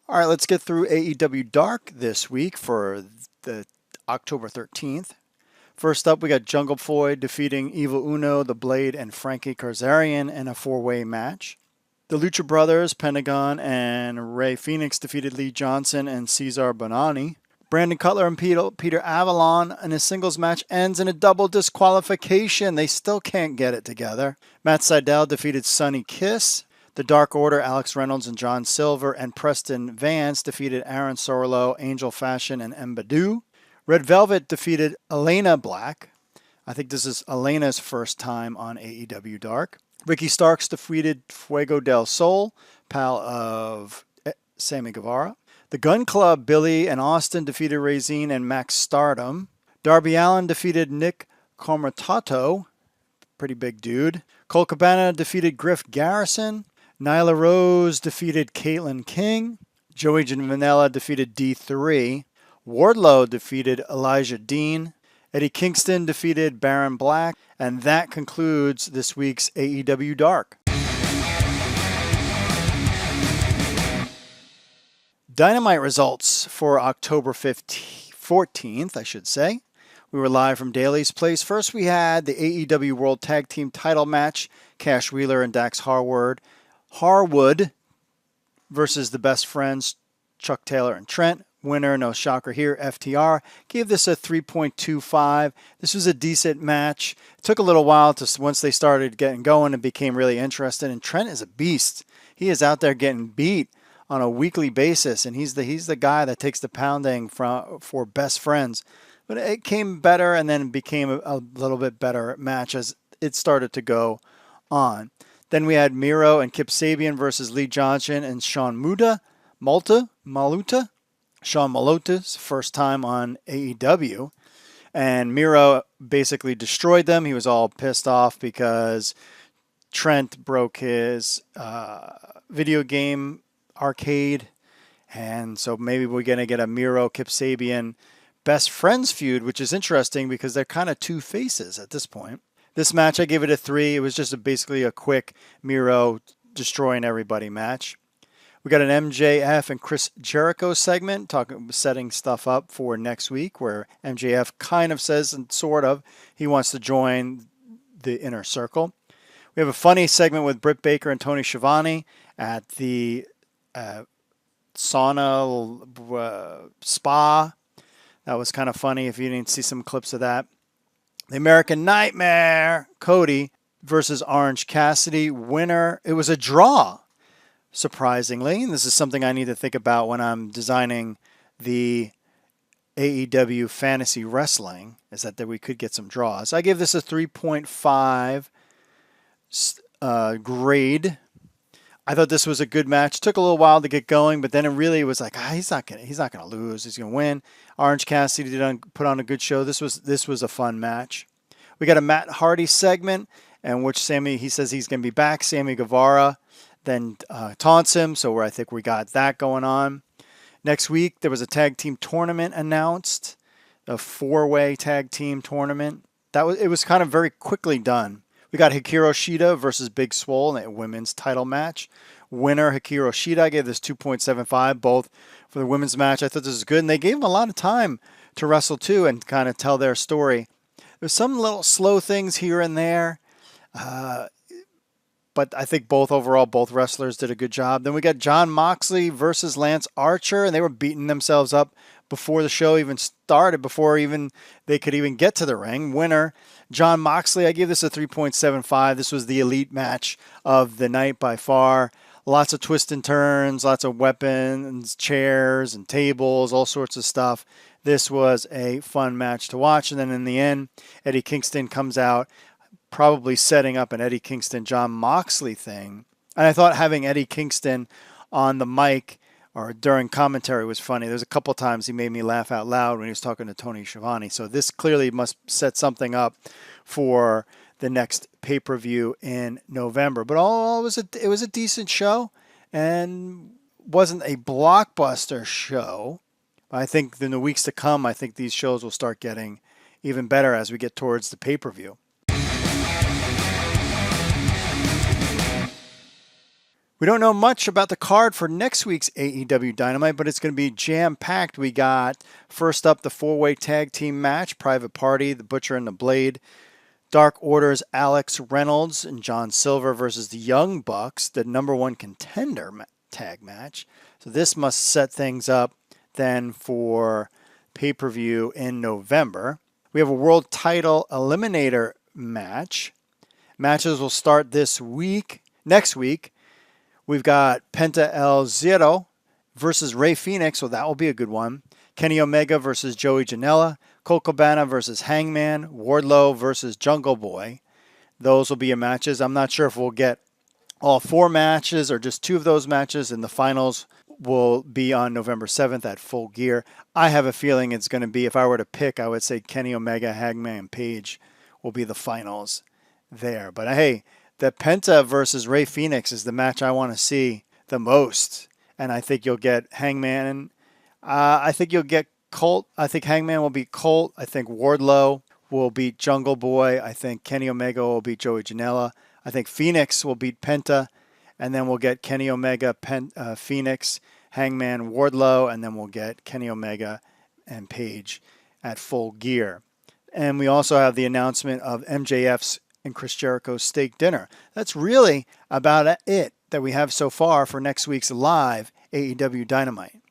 All right, let's get through AEW Dark this week for the October 13th. First up, we got Jungle Boy defeating Evil Uno, The Blade, and Frankie Kazarian in a four-way match. The Lucha Brothers, Pentagon, and Rey Fenix defeated Lee Johnson and Cesar Bonani. Brandon Cutler and Peter Avalon in a singles match ends in a double disqualification. They still can't get it together. Matt Sydal defeated Sonny Kiss. The Dark Order, Alex Reynolds and John Silver, and Preston Vance defeated Aaron Sorlo, Angel Fashion, and Mbadu. Red Velvet defeated Elena Black. I think this is Elena's first time on AEW Dark. Ricky Starks defeated Fuego del Sol, pal of Sammy Guevara. The Gun Club, Billy and Austin defeated Razine and Max Stardom. Darby Allin defeated Nick Comitato, pretty big dude. Cole Cabana defeated Griff Garrison. Nyla Rose defeated Caitlin King. Joey Janela defeated D3. Wardlow defeated Elijah Dean. Eddie Kingston defeated Baron Black. And that concludes this week's AEW Dark. Dynamite results for October 14th, I should say. We were live from Daly's Place. First, we had the AEW World Tag Team title match. Cash Wheeler and Dax Harwood versus the Best Friends, Chuck Taylor and Trent. Winner, no shocker here, FTR. Gave this a 3.25. This was a decent match. It took a little while to once they started getting going and became really interested. And Trent is a beast. He is out there getting beat on a weekly basis, and he's the guy that takes the pounding for Best Friends. But it came better and then became a little bit better match as it started to go on. Then we had Miro and Kip Sabian versus Lee Johnson and Sean Maluta. Sean Maluta's first time on AEW. And Miro basically destroyed them. He was all pissed off because Trent broke his video game arcade. And so maybe we're going to get a Miro Kip Sabian Best Friends feud, which is interesting because they're kind of two faces at this point. This match, I gave it a 3. It was just basically a quick Miro destroying everybody match. We got an MJF and Chris Jericho segment, setting stuff up for next week, where MJF kind of says, and sort of, he wants to join the Inner Circle. We have a funny segment with Britt Baker and Tony Schiavone at the sauna spa. That was kind of funny if you didn't see some clips of that. The American Nightmare, Cody versus Orange Cassidy. Winner, it was a draw, surprisingly. And this is something I need to think about when I'm designing the AEW Fantasy Wrestling, is that we could get some draws. I give this a 3.5 grade. I thought this was a good match. Took a little while to get going, but then it really was like, he's not gonna lose. He's gonna win. Orange Cassidy put on a good show. This was a fun match. We got a Matt Hardy segment, in which he says he's gonna be back. Sammy Guevara then taunts him, so I think we got that going on. Next week there was a tag team tournament announced, a 4-way tag team tournament. It was kind of very quickly done. We got Hikaru Shida versus Big Swole in a women's title match. Winner, Hikaru Shida. I gave this 2.75, both for the women's match. I thought this was good, and they gave them a lot of time to wrestle, too, and kind of tell their story. There's some little slow things here and there, but I think both wrestlers did a good job. Then we got Jon Moxley versus Lance Archer, and they were beating themselves up before the show even started, before they could even get to the ring. Winner, Jon Moxley. I gave this a 3.75. This was the elite match of the night by far. Lots of twists and turns, lots of weapons, chairs and tables, all sorts of stuff. This was a fun match to watch. And then in the end, Eddie Kingston comes out, probably setting up an Eddie Kingston-Jon Moxley thing. And I thought having Eddie Kingston on the mic or during commentary was funny. There's a couple times he made me laugh out loud when he was talking to Tony Schiavone. So this clearly must set something up for the next pay-per-view in November. But it was a decent show and wasn't a blockbuster show. I think in the weeks to come, I think these shows will start getting even better as we get towards the pay-per-view. We don't know much about the card for next week's AEW Dynamite, but it's going to be jam-packed. We got, first up, the four-way tag team match, Private Party, The Butcher and the Blade, Dark Order's Alex Reynolds and John Silver versus the Young Bucks, the number one contender tag match. So this must set things up then for pay-per-view in November. We have a world title eliminator match. Matches will start this week. Next week, we've got Penta El Zero versus Rey Fenix, so that will be a good one. Kenny Omega versus Joey Janela. Colt Cabana versus Hangman. Wardlow versus Jungle Boy. Those will be your matches. I'm not sure if we'll get all four matches or just two of those matches, and the finals will be on November 7th at Full Gear. I have a feeling it's going to be, if I were to pick, I would say Kenny Omega, Hangman Page will be the finals there. But hey, the Penta versus Rey Fenix is the match I want to see the most. And I think you'll get Hangman. I think you'll get Colt. I think Hangman will beat Colt. I think Wardlow will beat Jungle Boy. I think Kenny Omega will beat Joey Janela. I think Phoenix will beat Penta. And then we'll get Kenny Omega, Phoenix, Hangman, Wardlow, and then we'll get Kenny Omega and Page at Full Gear. And we also have the announcement of MJF's and Chris Jericho's steak dinner. That's really about it that we have so far for next week's live AEW Dynamite.